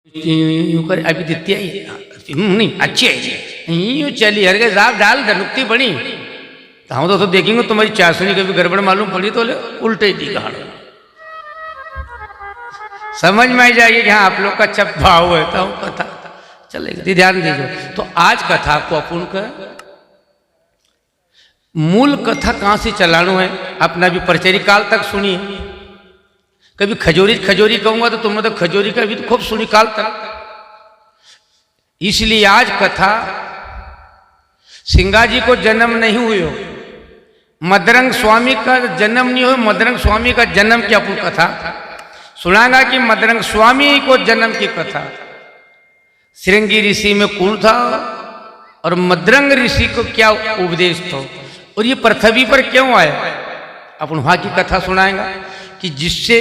यूं कर अभी दित्ती आई नहीं अच्छी है यूं चली हर गए साहब डाल नुकती बनी तो हम तो देखेंगे तुम्हारी चाशनी कभी गड़बड़ मालूम पड़ी तो उल्टे ही कहानी समझ में आई जाएगी कि हाँ आप लोग का अच्छा भाव है तो कथा चलेगी ध्यान दीजिए। तो आज कथा को अपन का मूल कथा कहाँ से चलानो है अपना भी परचेरी काल तक सुनिए। कभी खजूरी खजूरी कहूंगा तो तुमने तो खजूरी का भी तो खूब सुनी काल तक। इसलिए आज कथा सिंगा जी को जन्म नहीं हुई हो, मदरंग स्वामी का जन्म नहीं हो, मदरंग स्वामी का जन्म की अपन कथा सुनागा कि मदरंग स्वामी को जन्म की कथा श्रृंगी ऋषि में कौन था और मदरंग ऋषि को क्या उपदेश था और ये पृथ्वी पर क्यों आया अपन वहां की कथा सुनाएगा कि जिससे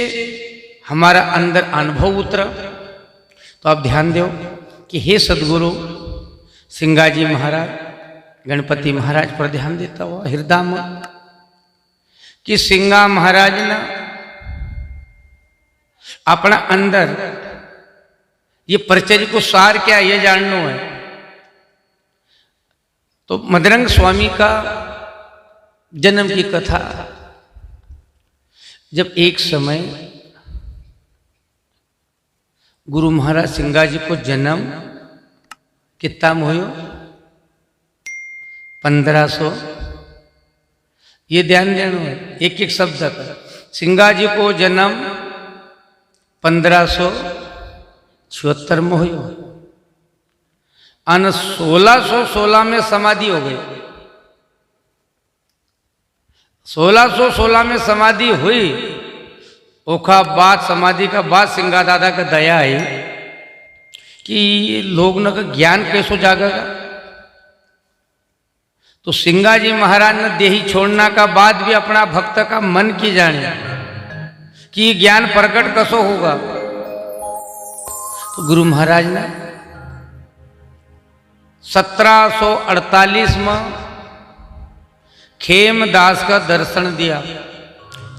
हमारा अंदर अनुभव उतरा। तो आप ध्यान दो कि हे सदगुरु सिंगाजी महाराज गणपति महाराज पर ध्यान देता हुआ हृदय में कि सिंगा महाराज ने अपना अंदर ये परिचय को सार क्या ये जानना है। तो मदरंग स्वामी का जन्म की कथा जब एक समय गुरु महाराज सिंगा जी को जन्म कितना में हुआ 1500 ये ध्यान देना है एक एक शब्द का। सिंगा जी को जन्म 1576 में हुआ और 1616 में समाधि हो गई। 1616 में समाधि हुई ओखा बाद समाधि का बाद सिंगा दादा का दया आई कि लोग न का ज्ञान कैसो जागेगा। तो सिंगा जी महाराज ने देही छोड़ना का बाद भी अपना भक्त का मन की जाने कि ज्ञान प्रकट कसो होगा। तो गुरु महाराज ने 1748 में खेमदास का दर्शन दिया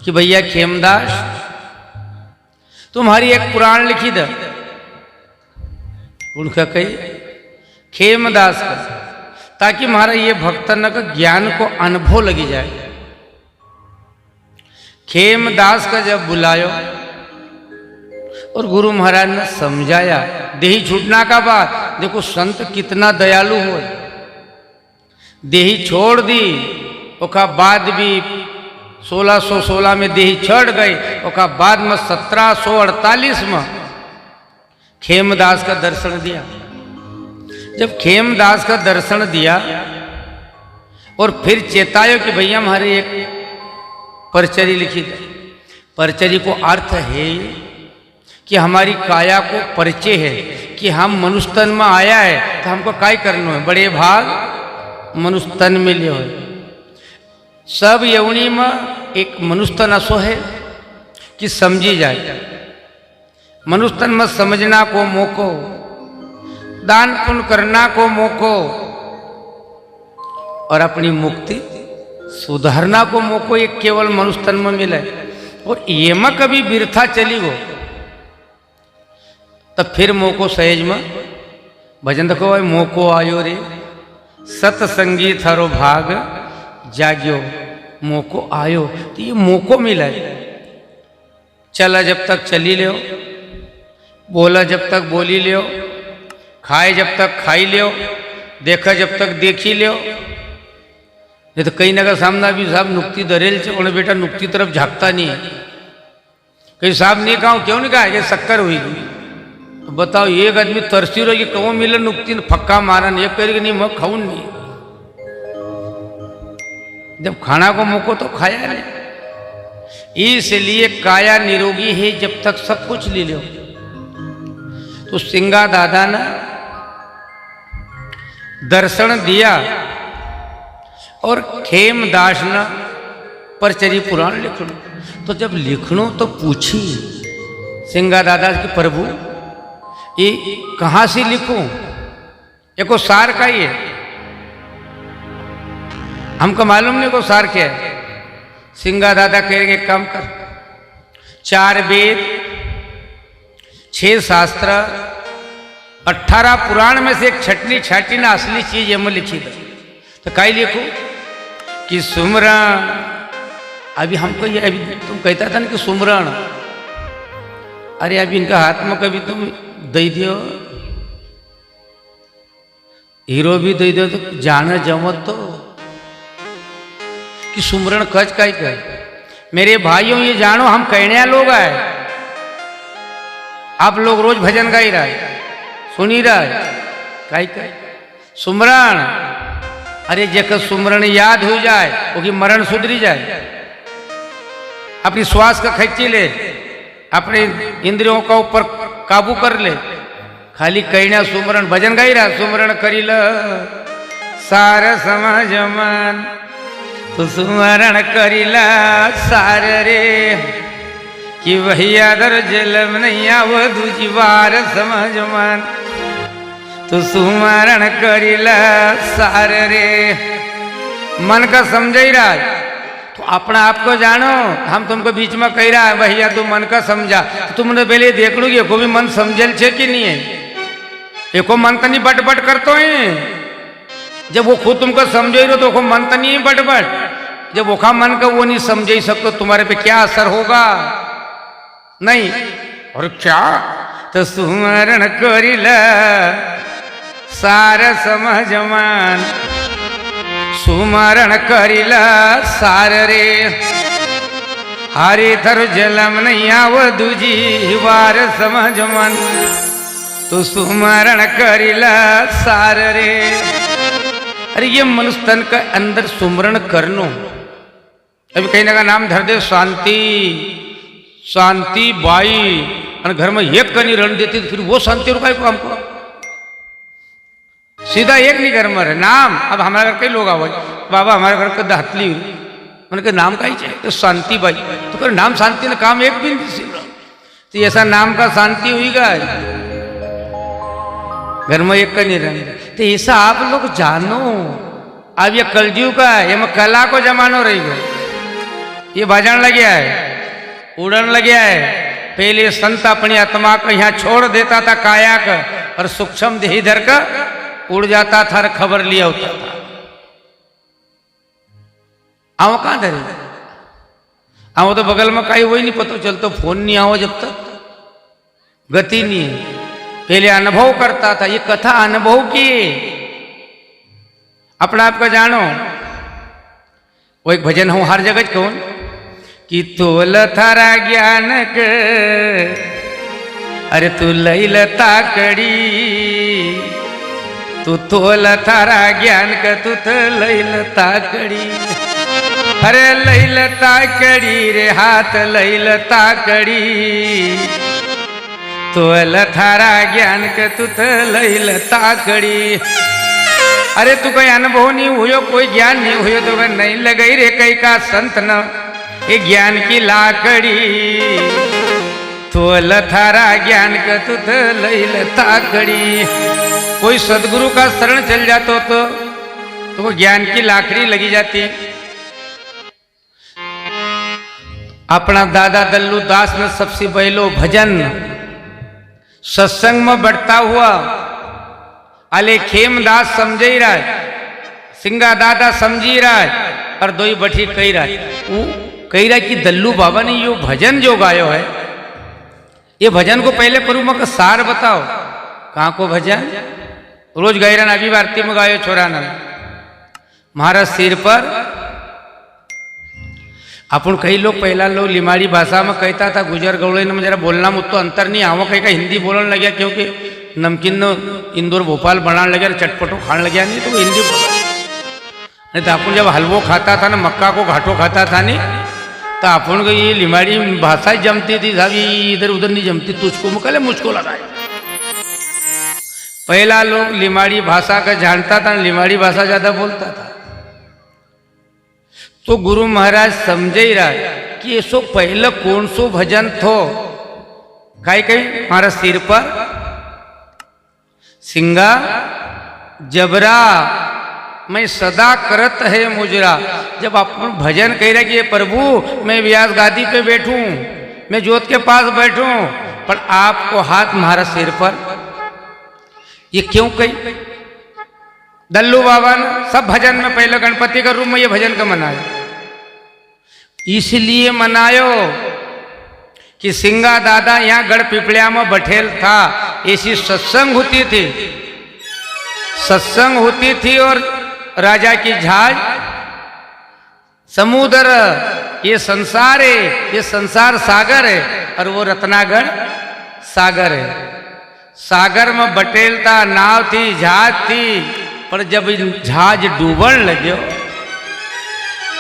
कि भैया खेमदास तुम्हारी एक पुराण लिखी दे। उनका कही खेमदास का ताकि महाराज ये भक्तन का ज्ञान को अनुभव लगी जाए। खेमदास का जब बुलायो और गुरु महाराज ने समझाया देही छूटना का बाद देखो संत कितना दयालु हो, देही छोड़ दी ओका बाद भी 1616 में देही छोड़ गई ओका बाद में 1748 में खेमदास का दर्शन दिया। जब खेमदास का दर्शन दिया और फिर चेतायो कि भैया हमारे एक परचरी लिखी थी। परचरी को अर्थ है कि हमारी काया को परिचय है कि हम मनुष्य तन में आया है तो हमको काय करना है। बड़े भाग मनुष्य तन में लियो है। सब यवनी में एक मनुष्य तन असो है कि समझी जाए। मनुष्य तन में समझना को मौको, दान पुण्य करना को मौको और अपनी मुक्ति सुधारना को मौको एक केवल मनुष्य तन में मिले। और ये में कभी बिरथा चली हो तब फिर मोको सहज में भजन देखो भाई मोको आयो रे सतसंगी थारो भाग जाग्यो मोको आयो। तो ये मोको मिला है। चला जब तक चली लियो, बोला जब तक बोली लियो, खाए जब तक खाई लियो, देखा जब तक देखी लियो। नहीं तो कहीं ना सामना भी साहब नुक्ति दरेल से उन्हें बेटा नुक्ति तरफ झाँकता नहीं है। कहीं साहब नहीं कहा क्यों नहीं कहा ये शक्कर हुई। तो बताओ एक आदमी तरसी रही कहो मिले नुक्ति फक्का मारन ये कह नहीं मैं खाऊं नहीं। जब खाना को मौको तो खाया नहीं। इसलिए काया निरोगी है जब तक सब कुछ ले लो। तो सिंगा दादा ने दर्शन दिया और खेमदास ने परचरी पुराण लिखनो। तो जब लिखनो तो पूछी सिंगा दादा की प्रभु ये कहाँ से लिखूं, ये को सार का ही है हमको मालूम नहीं को सार क्या है। सिंगा दादा कहेंगे काम कर 4 वेद 6 शास्त्र 18 पुराण में से एक छटनी छाटी ना असली चीज ये में लिखी थी। तो कई लिखो कि सुमरण, अभी हमको ये अभी तुम कहता था ना कि सुमरण, अरे अभी इनका हाथ में कभी तुम दे दियो, हीरो भी दे दो तो जाने जमत तो कि सुमरण कच काई कर। मेरे भाइयों ये जानो हम कहने लोग आए, आप लोग रोज भजन गा ही रहे, सुनी रहे, काई कर सुमरण। अरे जेकर सुमरण याद हो जाए वो की मरण सुधरी जाए। अपनी श्वास का खींची ले, अपने इंद्रियों का ऊपर काबू कर ले, खाली कहना सुमरण, भजन गा ही रहा, सुमरण करी ल सार समाज मन, तो सुमरण करीला सार रे कि भैया दर जलम नहीं आव दूजी बार समझ मन, तो सुमरण करीला सार रे। मन का समझ ही रहा है तो अपना आप को जानो। हम तुमको बीच में कह रहा है भैया तू मन का समझा, तो तुमने पहले देख लो ये को भी मन समझल छे कि नहीं है। एको मन तो नहीं बट बट करते हैं, जब वो खुद तुमको समझे रहो तो वो मन तो नहीं बट बट, जब वो मन का वो नहीं समझ ही सकते तुम्हारे पे क्या असर होगा, नहीं। और क्या तो सुमरण करिला सार समझ मन, सुमरण करिला सार रे हरि थर जलम नहीं आव दूजी बार समझ मन, तो सुमरण करिला सार रे। अरे ये मनुष्य तन का अंदर सुमरण करनो। अभी कहीं ना का नाम धर दे शांति, शांति बाई, और घर में एक कनी रण देती तो फिर वो शांति रुकाई को हमको, सीधा एक नहीं घर में रहे नाम। अब हमारे घर कई लोग आओ बाबा हमारे घर का दातली, उनके नाम का ही चाहिए तो शांति बाई, तो कर नाम शांति ने काम एक भी नहीं, तो ऐसा नाम का शांति हुईगा घर में एक नहीं रहने। तो ऐसा आप लोग जानो, अब ये कलयुग का है, ये कला को जमानो रही गो, ये बजान लगे है, उड़न लगे है। पहले संत अपनी आत्मा को यहाँ छोड़ देता था काया का, और सूक्ष्म देही धर का उड़ जाता था, खबर लिया होता था। आओ कहाँ धरे, आओ तो बगल में कहीं वही नहीं पता चलता, फोन नहीं आओ जब तक गति नहीं है। पहले अनुभव करता था, ये कथा अनुभव की, अपना आप का जानो। वो एक भजन हूं हर जगह कौन कि तोल थारा ज्ञान के, अरे तू लैल ताकड़ी, तू तोल थारा ज्ञान का तू तो लैल ताकड़ी, अरे लैल ताकड़ी रे हाथ लैल ताकड़ी, तोल थारा ज्ञान के तू तो लैल ताकड़ी। अरे तू कोई अनुभव नहीं हुयो, कोई ज्ञान नहीं हुयो तो नहीं लगई रे कई का संत न ये ज्ञान की लाकड़ी, तोल थारा ज्ञान के तू तो लैल ताकड़ी। कोई सदगुरु का शरण चल जातो तो वो ज्ञान की लाकड़ी लगी जाती। अपना दादा दल्लू दास ने सबसे पहलो भजन सत्संग में बढ़ता हुआ अले खेमदास समझ ही रहा है, सिंगा दादा समझी रहा है, और दो ही बठी कही रहा है। वो कही रहा है कि दल्लू बाबा ने यो भजन जो गायो है, ये भजन को पहले परूमा का सार बताओ। कहाँ को भजन रोज गायरन अभी भारती में गायो छोराना महाराज सिर पर। अपन कई लोग पहला लोग लिमाड़ी भाषा में कहता था, गुजर गौड़े में जरा बोलना मुझ तो अंतर नहीं आवा, कहीं का हिंदी बोलने लग गया, क्योंकि नमकीन इंदौर भोपाल बनाने लगे, चटपटो खाने लग गया, नहीं तो वो हिंदी बोला। नहीं तो अपन जब हलवो खाता था ना, मक्का को घाटो खाता था नहीं, तो अपन को ये लिमाड़ी भाषा जमती थी साहब, इधर उधर नहीं जमती, तुझको मुकले मुझको लगाए। पहला लोग लिमाड़ी भाषा का जानता था, लिमाड़ी भाषा ज्यादा बोलता था। तो गुरु महाराज समझे ही रहा कि ये सो पहले कौन सो भजन थो, कहीं कहीं हमारा सिर पर सिंगा जबरा मैं सदा करत है मुजरा। जब अपन भजन कह रहे कि ये प्रभु मैं व्यास गादी पे बैठूं, मैं जोत के पास बैठूं, पर आपको हाथ महाराज सिर पर, ये क्यों कही? दल्लू बाबा ने सब भजन में पहले गणपति का रूप में ये भजन का मनाया, इसलिए मनायो कि सिंगा दादा यहाँ गढ़ पिपलिया में बैठेल था, ऐसी सत्संग होती थी, सत्संग होती थी। और राजा की झाज समुद्र, ये संसार है, ये संसार सागर है, और वो रत्नागढ़ सागर है। सागर में बटेल था, नाव थी, जहाज थी, पर जब जहाज डूबन लगे,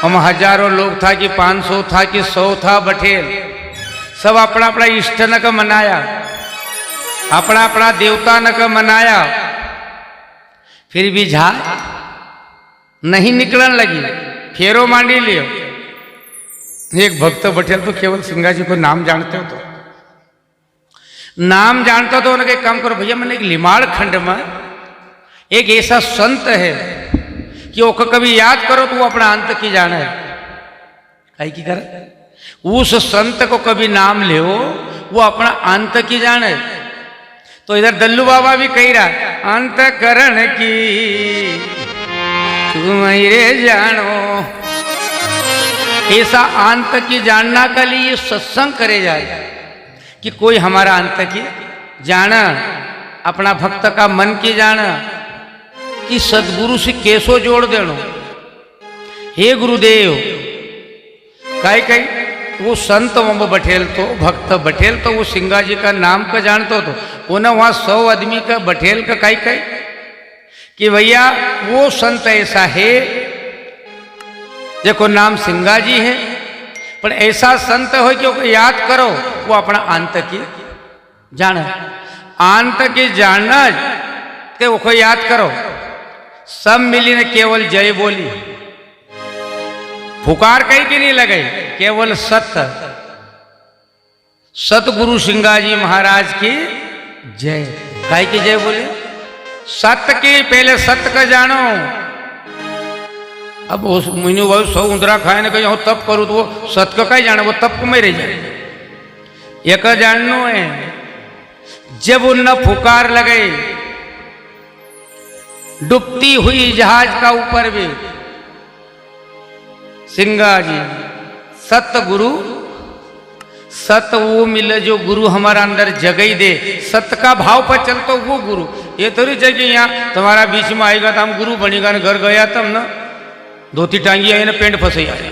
हम हजारों लोग था कि 500 था कि 100 था बटेल, सब अपना अपना इष्ट न का मनाया, अपना अपना देवता न का मनाया, फिर भी जहाज नहीं निकलने लगी, फेरो मांडी लियो। एक भक्त बटेल तो केवल सिंगा जी को नाम जानते हो, तो नाम जानता तो उन्होंने काम करो भैया, मैंने एक लिमाड़ खंड में एक ऐसा संत है कि वो कभी याद करो तो वो अपना अंत की जाना है, काई की करे, उस संत को कभी नाम ले वो अपना अंत की जाने। तो इधर दल्लू बाबा भी कह रहा, अंत करण की तुम रे जानो, ऐसा अंत की जानना के लिए सत्संग करे जाए कि कोई हमारा अंत की जाना, अपना भक्त का मन की जाना, कि सदगुरु से कैसो जोड़ देनो। हे गुरुदेव, कई कई वो संत वह बठेल तो भक्त बठेल तो वो सिंगा जी का नाम का जानते तो वो ना वहाँ 100 आदमी का बठेल का कई कई कि भैया वो संत ऐसा है, देखो नाम सिंगा जी है, पर ऐसा संत हो कि वो याद करो वो अपना अंत की जाना, अंत की जानना के वो याद करो। सब मिली ने केवल जय बोली, पुकार कहीं की नहीं लगे, केवल सत्य, सतगुरु सिंगा जी महाराज की जय, काय की जय बोले, सत्य की, पहले सत्य का जानो। अब उस मीनू भाई 100 उंदरा खाए ना कहीं तप करूँ तो वो सत्य का कहीं जाना, वो तप को में रह जाए, एक जाननो है। जब उन पुकार लगे, डूबती हुई जहाज का ऊपर भी सिंगा जी सत्य गुरु, सत्य वो मिले जो गुरु हमारा अंदर जगई दे, सत्य का भाव पर चलतो वो गुरु। ये थोड़ी जगह यहाँ तुम्हारा बीच में आएगा तो हम गुरु बनेगा, घर गया तब ना धोती टांगी आई ना पेंट फंसे आया,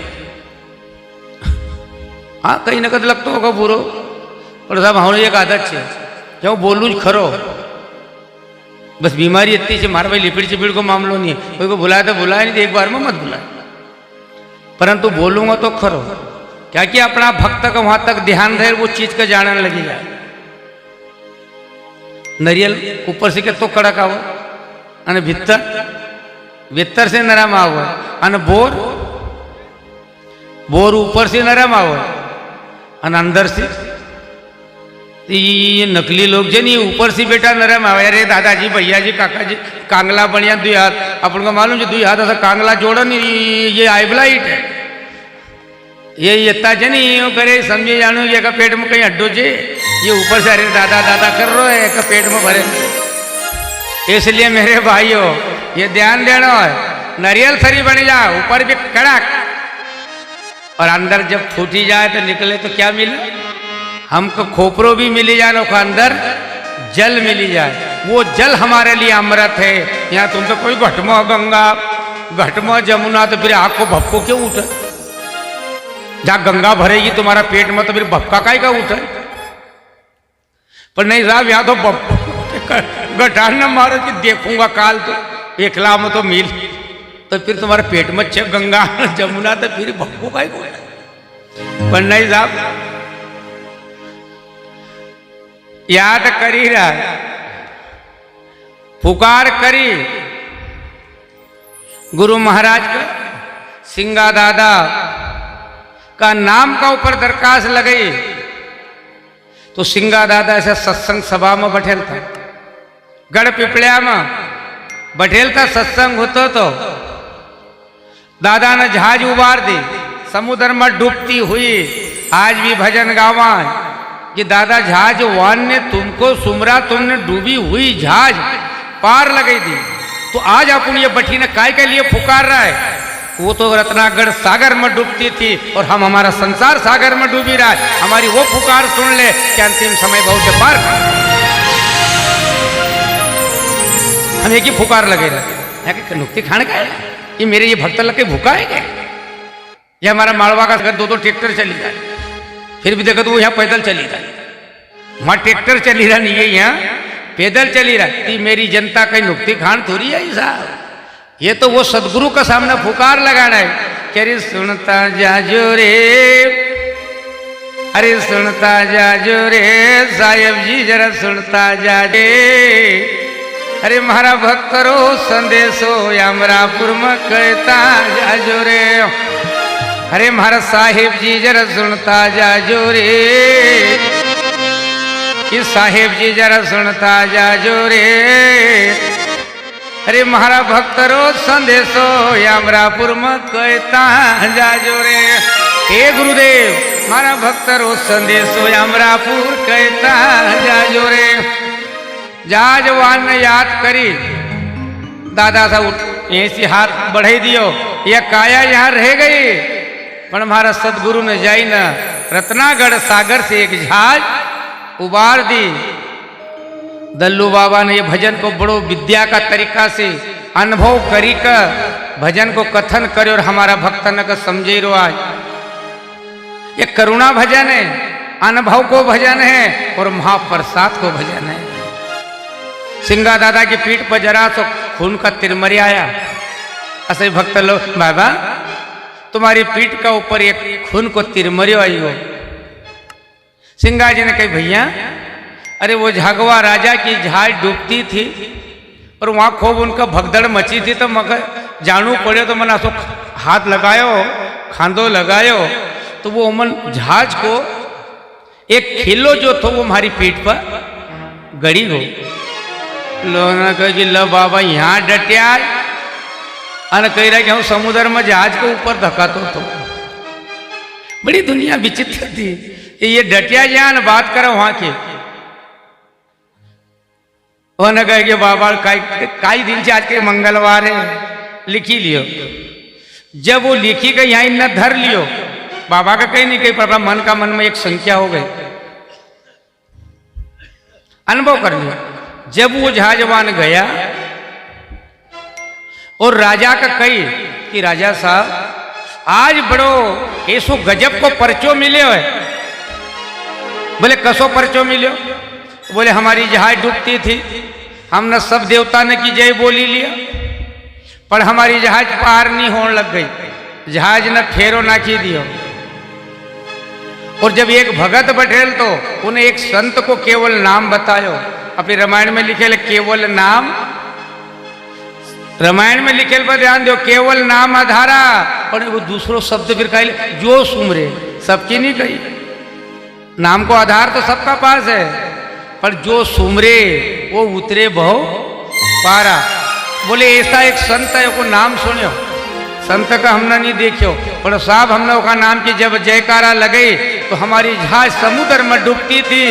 हाँ कहीं ना कहीं लगता होगा बुरो, पर साहब हमारी एक आदत है जो बोलूँ खरो, बस बीमारी इतनी से मार भाई लिपिड़ चिपिड़ को मामलो नहीं है, कोई को बुलाया तो बुलाया नहीं तो एक बार में मत बुलाए, परंतु बोलूंगा तो खरो, क्या कि अपना भक्त का वहां तक ध्यान रहे, वो चीज का जानने लगी जाए। नरियल ऊपर से तो कड़क आओ, अने भीतर से नरम आओ, अने बोर ऊपर से नरम आओ, अने अंदर से ये नकली लोग जो नहीं ऊपर से बेटा नरम आवे, अरे दादाजी भैया जी काका जी कांगला बढ़िया 2 हाथ, अपन को मालूम जो 2 हाथ ऐसा कांगला जोड़ो नहीं, ये आइब्लाइट है, ये इतना जे नहीं यूँ करे समझे जानो ये का पेट में कहीं अड्डो जे, ये ऊपर से अरे दादा दादा कर रहे हो, एक पेट में भरे। इसलिए मेरे भाइयों ये ध्यान देना है, नारियल सरी बन जा, ऊपर भी कड़क, और अंदर जब फूटी जाए तो निकले तो क्या मिले, हमको खोपरो भी मिली जाए, अंदर जल मिली जाए, वो जल हमारे लिए अमृत है। यहाँ तुम तो कोई घटमा गंगा घटमा जमुना, तो फिर आँख को भपको क्यों उठे, जहाँ गंगा भरेगी तुम्हारा पेट में तो फिर भपका का ही का उठे, पर नहीं साहब यहाँ तो गठान न मारो कि देखूंगा काल तो एकला में तो मिल, तो फिर तुम्हारे पेट में छे गंगा जमुना तो फिर भपको का ही को, पर नहीं साहब याद करी रहा, पुकार करी गुरु महाराज का, सिंगा दादा का नाम का ऊपर दरखास्त लगाई, तो सिंगा दादा ऐसा सत्संग सभा में बैठेल था, गढ़ पिपलिया में बैठेल था, सत्संग होता तो दादा ने जहाज उबार दी, समुद्र में डूबती हुई, आज भी भजन गावा कि दादा जहाज वान ने तुमको सुमरा, तुमने डूबी हुई जहाज पार लगाई दी। तो आज अपन ये बठी ने काय के लिए पुकार रहा है? वो तो रत्नागढ़ सागर में डूबती थी और हम हमारा संसार सागर में डूबी रहा है। हमारी वो पुकार सुन ले कि अंतिम समय बहुत से पार कर। हम एक ही पुकार लगे रहे, नुक्ति खाने का है ये, मेरे ये भक्त लग के भूखा है क्या? ये हमारा मालवा का अगर 2-2 ट्रैक्टर चली जाए, फिर भी देखो तो वो यहाँ पैदल चली रहा है, वहां ट्रैक्टर चली रहा नहीं है, यहाँ पैदल चली रहा। मेरी जनता कहीं नुक्ति खान थोड़ी है साहब, ये तो वो सदगुरु का सामने पुकार लगाना है कि अरे सुनता जाजो रे, अरे सुनता जाजो रे साहेब जी जरा सुनता जाजे, अरे मारा भक्त रो संदेशो अमरापुर में कहता जाजो रे, अरे महाराज साहेब जी जरा सुनता जाजो रे, कि साहेब जी जरा सुनता जाजो रे, अरे महारा भक्त रो संदेशो अमरापुर में कहता जाजो रे। हे गुरुदेव मारा भक्त रो संदेशो अमरापुर कहता जाजो रे। जाजवान ने याद करी, दादा साहब ऐसी हाथ बढ़े दियो, यह काया यहाँ रह गई, पर हमारा सदगुरु ने जाई न रत्नागढ़ सागर से एक जहाज उबार दी। दल्लू बाबा ने ये भजन को बड़ो विद्या का तरीका से अनुभव करी कर भजन को कथन करे और हमारा भक्तन का समझे रो। आज ये करुणा भजन है, अनुभव को भजन है और महाप्रसाद को भजन है। सिंगा दादा की पीठ पर जरा तो खून का तिरमरी आया, ऐसे भक्त लोग बाबा तुम्हारी पीठ का ऊपर एक खून को तिरमरी आई हो। सिंगा जी ने कही भैया अरे वो झागवा राजा की जहाज डूबती थी और वहां खूब उनका भगदड़ मची थी, तो मगर जानू पड़े तो मैंने सो हाथ लगायो, खांदो लगायो, तो वो मन जहाज को एक खिलो जो थो वो हमारी पीठ पर गड़ी हो। लोगों ने कहा कि लो बाबा यहाँ डटिया अन कह रहा कि हम समुद्र में जहाज के ऊपर धक्का तो बड़ी दुनिया विचित्र थी। ये डटिया जान बात करो वहां की, उन्होंने कहे कि बाबा काई दिन से आज के मंगलवार है लिखी लियो। जब वो लिखी गई यहाँ इन्हें धर लियो, बाबा का कहीं नहीं कहीं पर मन का मन में एक संख्या हो गई, अनुभव कर लिया। जब वो जहाजवान गया और राजा का कही कि राजा साहब आज बड़ो ऐसो गजब को परचो मिले है। बोले कसो परचो मिलो? बोले हमारी जहाज डूबती थी, हमने सब देवता ने की जय बोली लिया, पर हमारी जहाज पार नहीं होने लग गई, जहाज ने फेरो नाखी दियो। और जब एक भगत बैठेल तो उन्हें एक संत को केवल नाम बतायो। अपने रामायण में लिखे केवल नाम, रामायण में लिखे पर ध्यान दो, केवल नाम आधारा, और वो दूसरो शब्द फिर कह जो सुमरे, सबकी नहीं कही। नाम को आधार तो सबका पास है, पर जो सुमरे वो उतरे बहु पारा। बोले ऐसा एक संत है, को नाम सुनियो, संत का हमने नहीं देखियो, पर साहब हमने उसका नाम की जब जयकारा लगे तो हमारी जहाज समुद्र में डूबती थी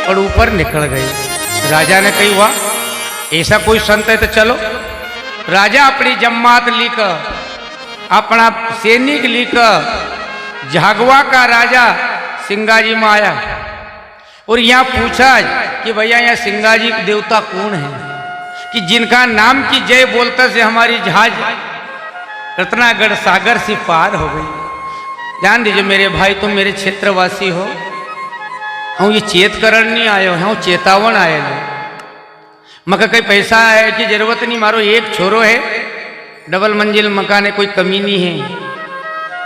और ऊपर निकल गई। राजा ने कही वाह ऐसा कोई संत है तो चलो। राजा अपनी जमात लेकर, अपना सैनिक लेकर झागवा का राजा सिंगाजी में आया और यहाँ पूछा कि भैया यहाँ सिंगाजी देवता कौन है कि जिनका नाम की जय बोलता से हमारी जहाज रत्नागढ़ सागर से पार हो गई। ध्यान दीजिए मेरे भाई, तुम मेरे क्षेत्रवासी हो, हम ये चेत करण नहीं आयो, हम चेतावन आए हैं। मगर कहीं पैसा है कि जरूरत नहीं, मारो एक छोरो है, डबल मंजिल मकान है, कोई कमी नहीं है।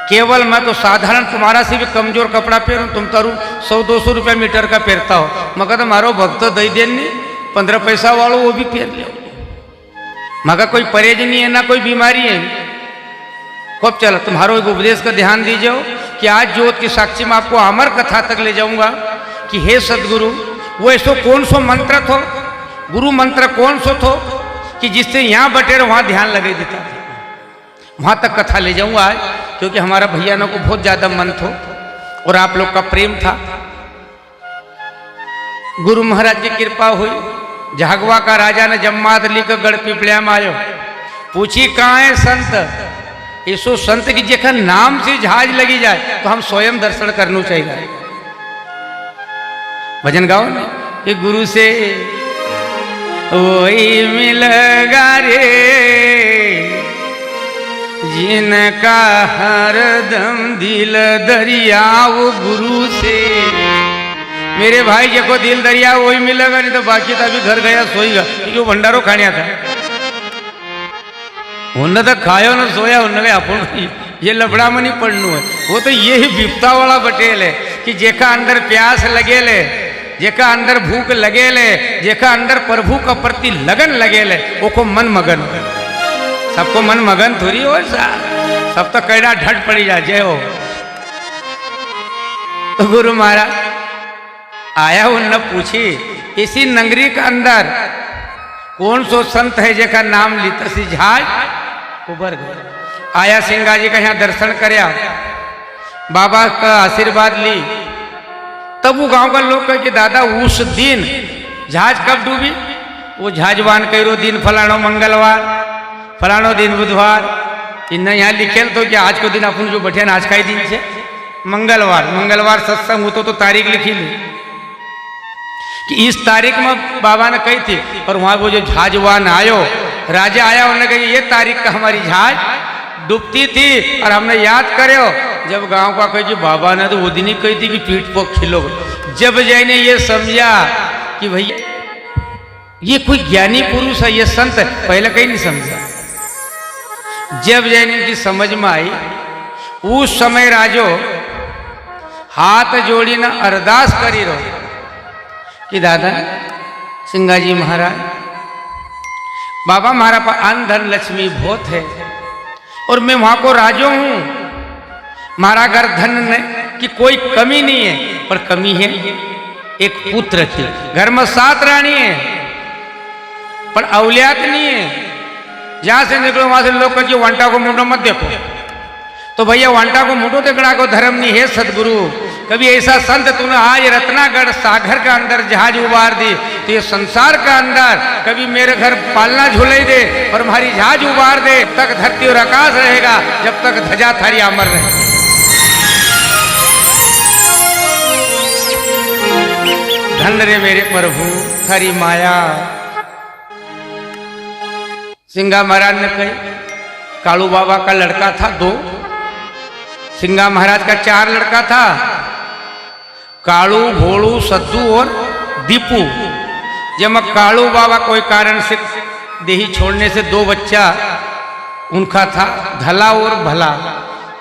केवल मैं तो साधारण तुम्हारा से भी कमजोर कपड़ा पहनूं, तुम तारू 100-200 रुपया मीटर का पहनता हो, मगर तो मारो भक्त दई देने 15 पैसा वालों वो भी पहन लो। मगर कोई परहेज नहीं है ना कोई बीमारी है। खूब चलो तुम्हारो एक उपदेश का ध्यान दीजिए कि आज ज्योत की साक्षी में आपको अमर कथा तक ले जाऊंगा कि हे सदगुरु वो ऐसो कौन सो मंत्र थो, गुरु मंत्र कौन सो थो कि जिससे यहाँ बटे रहो वहां ध्यान लगे देता। वहां तक कथा ले जाऊंगा आज, क्योंकि हमारा भैया को बहुत ज्यादा मन थो और आप लोग का प्रेम था। गुरु महाराज की कृपा हुई, झागवा का राजा ने जम्मात लेकर गढ़ पिपलिया में आयो, पूछी कहाँ है संत। इसो संत की जेखा नाम से जहाज लगी जाए तो हम स्वयं दर्शन करना चाहिए। भजन गाओ ना कि गुरु से वही मिलगा रे जिनका हरदम दिल दरिया, वो गुरु से। मेरे भाई जी को दिल दरिया वही मिलेगा, नहीं तो बाकी तो अभी घर गया सोएगा, क्योंकि वो भंडारो खाने था। उन्हें तो खायो ना सोया, उन्हें अपन ये लफड़ा में नहीं पड़नू है। वो तो ये ही विपता वाला बटेल है कि जेका अंदर प्यास लगे ले, जेका अंदर भूख लगे ले, जेका अंदर प्रभु का प्रति लगन लगे ले, वो को मन मगन। सबको मन मगन थोड़ी हो सा, सब तो कैडा ढट पड़ी जा जय हो। तो गुरु महाराज आया, उनने पूछी इसी नगरी के अंदर कौन सो संत है जेका नाम लीता सी जहाज उबर गए। आया सिंगा जी का यहाँ दर्शन करया, बाबा का आशीर्वाद ली। तब वो गांव का लोग कहे कि दादा उस दिन जहाज कब डूबी। वो जहाजवान कहो दिन फलानो मंगलवार, फलानो दिन बुधवार। इन्हें यहाँ लिखे तो कि आज को दिन अपन जो बैठे आज का ही दिन से मंगलवार। मंगलवार सत्संग हो तो तारीख लिखी ली कि इस तारीख में बाबा ने कही थी। और वहाँ वो जो जहाजवान आयो, राजा आया, उन्होंने कही ये तारीख का हमारी जहाज डूबती थी और हमने याद करे। जब गांव का कही कि बाबा ने तो वो दिन ही कही थी कि पीठ पर खिलो। जब जय ने ये समझा कि भैया ये कोई ज्ञानी पुरुष है, ये संत है, पहले कहीं नहीं समझा। जब जय ने इनकी समझ में आई, उस समय राजो हाथ जोड़ी ना अरदास करी रहो कि दादा सिंगा जी महाराज, बाबा हमारा पास अन्न धन लक्ष्मी बहुत है और मैं वहां को राजो हूं। हमारा घर धन की कोई कमी नहीं है, पर कमी है एक पुत्र की। घर में 7 रानी है पर औलियात नहीं है। जहां से निकलो वहां से लोग कहिए वांटा को मुंडो मत देखो। तो भैया वांटा को मुंडो देखना को धर्म नहीं है सदगुरु। कभी ऐसा संत तूने आज रत्नागढ़ सागर का अंदर जहाज उबार दी, तो ये संसार का अंदर कभी मेरे घर पालना झूले दे और हमारी जहाज उबार दे, तक धरती और आकाश रहेगा जब तक ध्वजा थारी अमर रहे। धन रे मेरे प्रभु थारी माया। सिंगा महाराज ने कही, कालू बाबा का लड़का था 2, सिंगा महाराज का 4 लड़का था, कालू, भोलू, सद्दू और दीपू। जब कालू बाबा कोई कारण से देही छोड़ने से 2 बच्चा उनका था, धला और भला।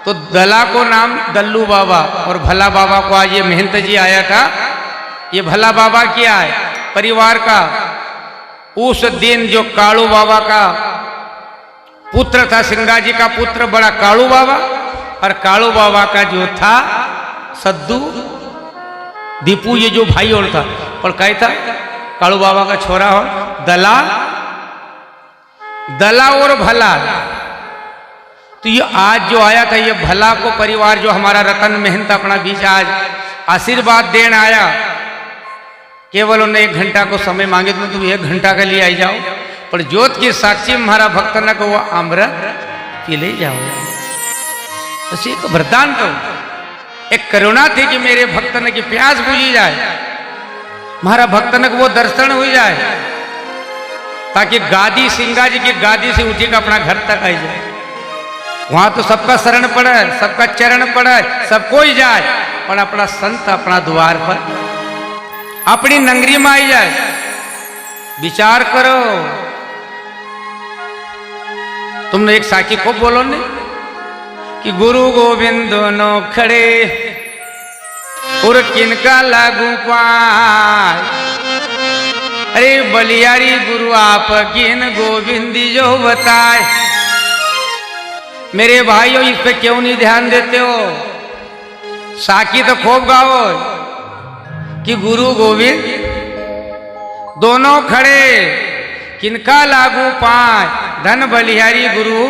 तो दला को नाम दल्लू बाबा और भला बाबा को आज ये महंत जी आया था। ये भला बाबा क्या है परिवार का। उस दिन जो कालू बाबा का पुत्र था, सिंगा जी का पुत्र बड़ा कालू बाबा, और कालू बाबा का जो था सद्दू, दीपू, ये जो भाई और था। और क्या था कालू बाबा का छोरा हो दला, दला और भला। तो ये आज जो आया था, ये भला को परिवार जो हमारा रतन मेहनत अपना बीच आज आशीर्वाद देने आया। केवल उन्हें 1 घंटा को समय मांगे तो तुम 1 घंटा के लिए आई जाओ, पर ज्योत की साक्षी हमारा भक्त न को वो अमृत पी ले जाओ। तो एक वरदान तो एक करुणा थी कि मेरे भक्त न की प्यास बुझी जाए, हमारा भक्त न को वो दर्शन हो जाए, ताकि गादी सिंगा जी की गादी से उठी का अपना घर तक आई जाए। वहां तो सबका शरण पड़े, सबका चरण पड़े, सबको ही जाए, पर अपना संत अपना द्वार पर अपनी नगरी में आई जाए। विचार करो, तुमने एक साखी को बोलो ने कि गुरु गोविंद दोनों खड़े और किनका लागू पाए। अरे बलियारी गुरु आप किन गोविंद जो बताए। मेरे भाइयों इस पे क्यों नहीं ध्यान देते हो? साखी तो खूब गाओ कि गुरु गोविंद दोनों खड़े किनका लागू पाए। धन बलिहारी गुरु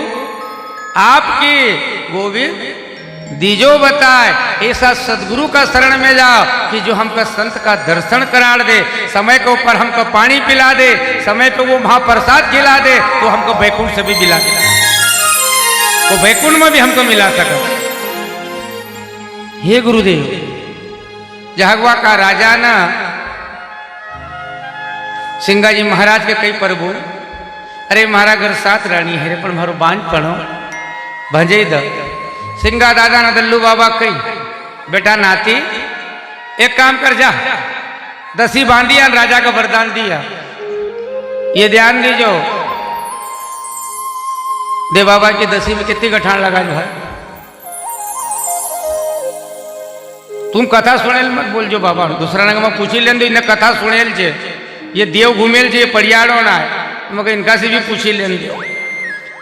आपके गोविंद दीजो बताए ऐसा सदगुरु का शरण में जाओ कि जो हमका संत का दर्शन करा दे, समय के ऊपर हमको पानी पिला दे, समय पे वो महाप्रसाद खिला दे, तो हमको बैकुंठ से भी मिला दे, वो बैकुंठ में भी हमको मिला सका। हे गुरुदेव, झागवा का राजा ना सिंगाजी महाराज के कई प्रभु, अरे महाराज घर 7 रानी है रे, पर मारो बांझ पड़ो भजे द। सिंगा दादा ना दल्लू बाबा कही, बेटा नाती एक काम कर जा, 10 बांधिया, राजा का वरदान दिया। ये ध्यान दीजो, दे बाबा की 10 में कितनी गठान लगा जो है। तुम कथा सुनेल मत बोल जो बाबा, दूसरा नंग में पूछी लेन दो, इन्हें कथा सुनेल छे, ये देव घूमेल छे, परियाड़ो ना है, मगर इनका से भी पूछी लेन दो।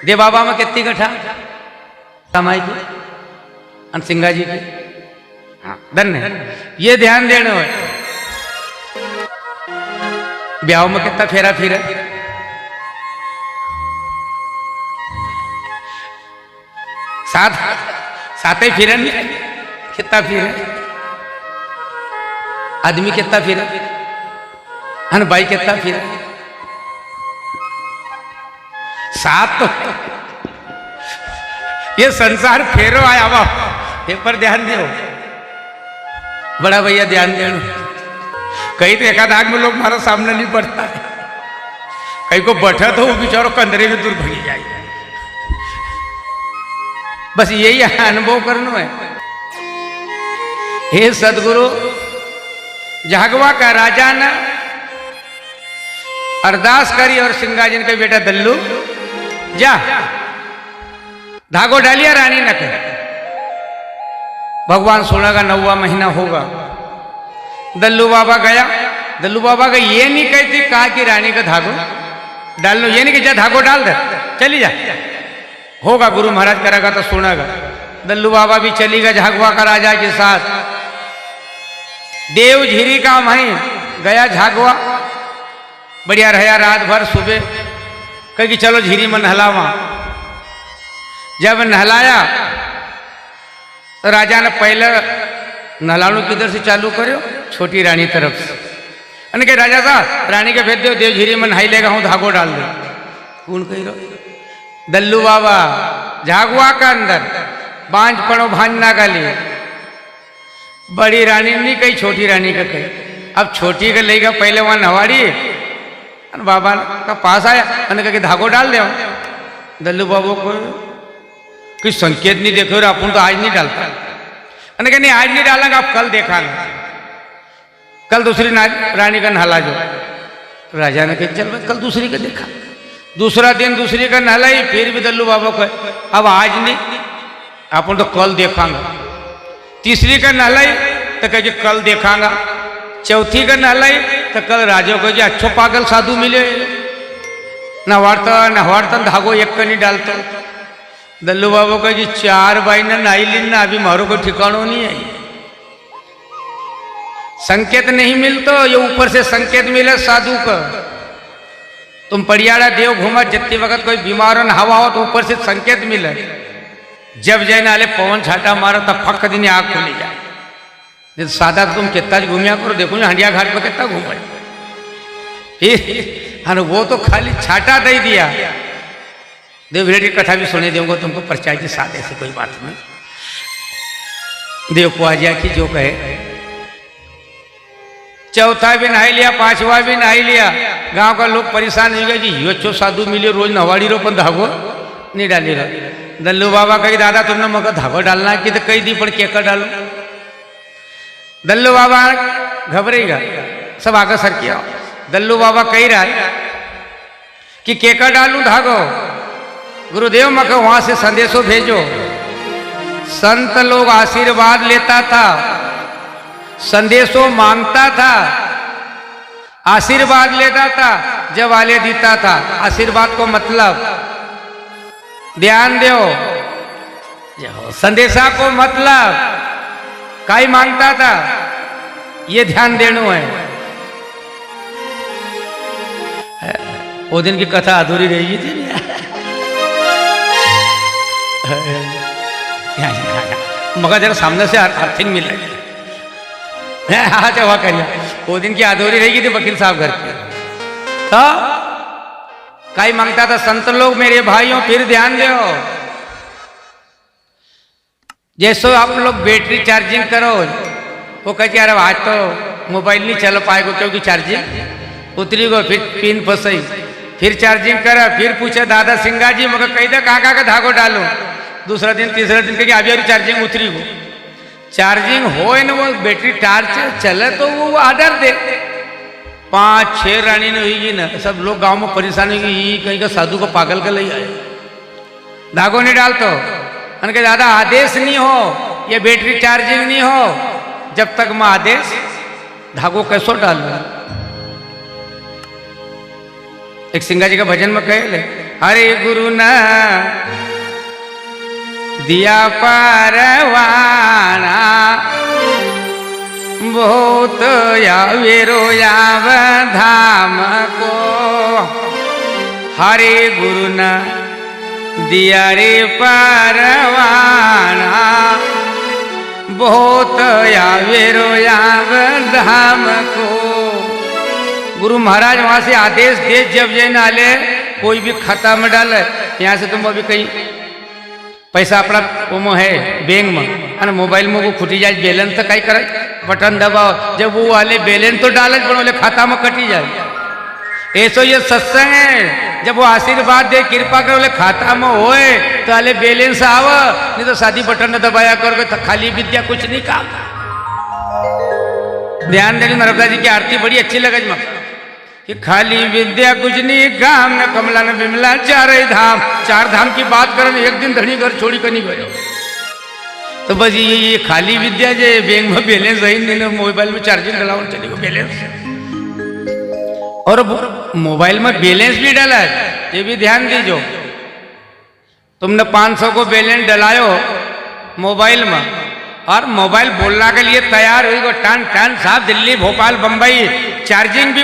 दे बाबा में कितनी गठा कमाई की और सिंगा जी की, हाँ धन्य, ये ध्यान देना है। ब्याह में कितना फेरा फिर 7 ही फिरन, कितना फिर आदमी, कितना फिर हन भाई, कितना फिर 7 तो ये संसार फेरो आया वा, ये पर ध्यान दो बड़ा भैया, ध्यान देना। कहीं तो एकाध आग में लोग हमारा सामने नहीं पड़ता है, कहीं को बैठा तो वो बेचारो कंदरे में दूर भगी जाएगा। बस यही अनुभव करना है। हे सदगुरु, झागवा का राजा ना अरदास करी और सिंगाजन के बेटा दल्लू जा धागो डालिया, रानी न कर, भगवान 16 का 9वां महीना होगा। दल्लू बाबा गया, दल्लू बाबा का ये नहीं कहती कहा कि रानी का धागो डाल लो, ये नहीं कि जा धागो डाल दे, चली जा, होगा गुरु महाराज करेगा तो सुनेगा। दल्लू बाबा भी चली गए झागवा का राजा के साथ। देव झीरी का मही गया झागवा, बढ़िया रहा रात भर। सुबह कह कि चलो झीरी में नहलावा। जब नहलाया तो राजा ने पहले नहलानो किधर से चालू करो, छोटी रानी तरफ से। अने के राजा साहब रानी के भेज दो, देव झीरी में नहाई लेगा, हूँ धागो डाल दो। कौन कही रहो? दल्लू बाबा झागवा का अंदर बांझ पड़ो भांजना का लिए। बड़ी रानी नहीं कही, छोटी रानी का कही। अब छोटी का लेगा पहले वहां नवाड़ी, बाबा का पास आया, कहा कि धागो डाल दे। दल्लू बाबू को कोई संकेत नहीं देखो, अपन तो आज नहीं डालता। कहा नहीं आज नहीं डालेंगे, आप कल देखांगे, कल दूसरी रानी का नहला जो। राजा ने कहा चल मैं कल दूसरी का देखा। दूसरा दिन दूसरी का नहलाई, फिर भी दल्लू बाबा को अब आज नहीं, अपन तो कल देखांगा। तीसरी का नहलाई तो कहे कल देखांगा। चौथी का नहलाई तो कल राजा को अच्छो पागल साधु मिले, नहवारता धागो एक का नहीं डालता। दल्लू बाबा को जी 4 बाई ने नहाई ली ना, अभी मारो को ठिकानो नहीं आई। संकेत नहीं मिलता, ये ऊपर से संकेत मिले साधु का। तुम परियाड़ा देव घूमा जितनी वक्त कोई बीमार न हवा हो तो ऊपर से संकेत मिले। जब जय नाले पवन छाटा मारो तब फक दिन आग खुली जाए। सादा तुम कितना घूमिया करो, देखो ना हंडिया घाट पर कितना घूमे। फिर वो तो खाली छाटा दे दिया। देव की कथा भी सुने देंगे तुमको, परचाई की साथ ऐसी कोई बात नहीं। देव को आजा की जो कहे। चौथा भी नहाई लिया, 5वां भी नहाई लिया। गांव का लोग परेशान हो गए जी, यो अच्छो साधु मिले, रोज नवाड़ी रो, पर धागो नहीं डाली रहो। दल्लू बाबा कही दादा तुमने मगर धागो डालना है कि तो कही दी, पर केकर डालो। दल्लू बाबा घबरेगा, सब आगे सर किया। दल्लू बाबा कही रहा है कि केकर डालू धागो। गुरुदेव मक वहां से संदेशो भेजो। संत लोग आशीर्वाद लेता था, संदेशों मांगता था, आशीर्वाद लेता था, जब वाले देता था। आशीर्वाद को मतलब ध्यान दो, संदेशा को मतलब काई मांगता था, ये ध्यान देना है। वो दिन की कथा अधूरी रहेगी थी। मगर जरा सामने से अर्थिंग मिला हाँ वह करिए वो दिन की आधोरी रहेगी थी वकील साहब घर की। तो कई मांगता था संत लोग मेरे भाइयों फिर ध्यान दो, जैसो आप लोग बैटरी चार्जिंग करो वो कहती अरे आज तो मोबाइल नहीं चल पाएगा क्योंकि चार्जिंग उतरी गो, फिर पिन फंसई, फिर चार्जिंग करा, फिर पूछे दादा सिंगा जी मगर कही दे कहाँ का धागो डालो, दूसरा दिन तीसरा दिन कही अभी चार्जिंग उतरी गो, चार्जिंग हो न वो बैटरी टार्च चले तो वो आर्डर दे। 5-6 रानी ने हुई ना, सब लोग गांव में परेशान हुई कहीं का साधु को पागल कर ले आए, धागो नहीं डालतो के दादा आदेश नहीं हो ये बैटरी चार्जिंग नहीं हो, जब तक मैं आदेश धागो कैसो डाल। एक सिंगा जी का भजन में कहे ले, हरे गुरु न दिया परवाना बहुत यावेरो याव धाम को, हरे गुरु न दिया रे परवाना बहुत यावेरो याव धाम को। गुरु महाराज वहां से आदेश दे जब जे नाले कोई भी खाता में डाले, यहाँ से तुम अभी कहीं पैसा अपना वो है बैंक में और मोबाइल में वो खुटी जाए बैलेंस तो कहीं करे बटन दबाओ, जब वो वाले बैलेंस तो डाले पर वाले खाता में कटी जाए। ऐसो ये सत्संग है, जब वो आशीर्वाद दे कृपा कर बोले खाता में होए तो वाले बैलेंस आव, नहीं तो शादी बटन न दबाया करोगे तो खाली विद्या कुछ नहीं काम। ध्यान देने नर्मदा जी की आरती बड़ी अच्छी लगे कि खाली विद्या कुछ नहीं काम न कमला न बिमला चार धाम, 4 धाम की बात करें एक दिन धनी घर छोड़ी कर नहीं गए तो बस ये खाली विद्या जो बैंक में बैलेंस है नहीं, मोबाइल में चार्जिंग डलाओ चले गो बैलेंस, और मोबाइल में बैलेंस भी डाला है ये भी ध्यान दीजो। तुमने 500 को बैलेंस डलायो मोबाइल में और मोबाइल बोलने के लिए तैयार हुई गो टन टन साहब दिल्ली भोपाल बम्बई, चार्जिंग भी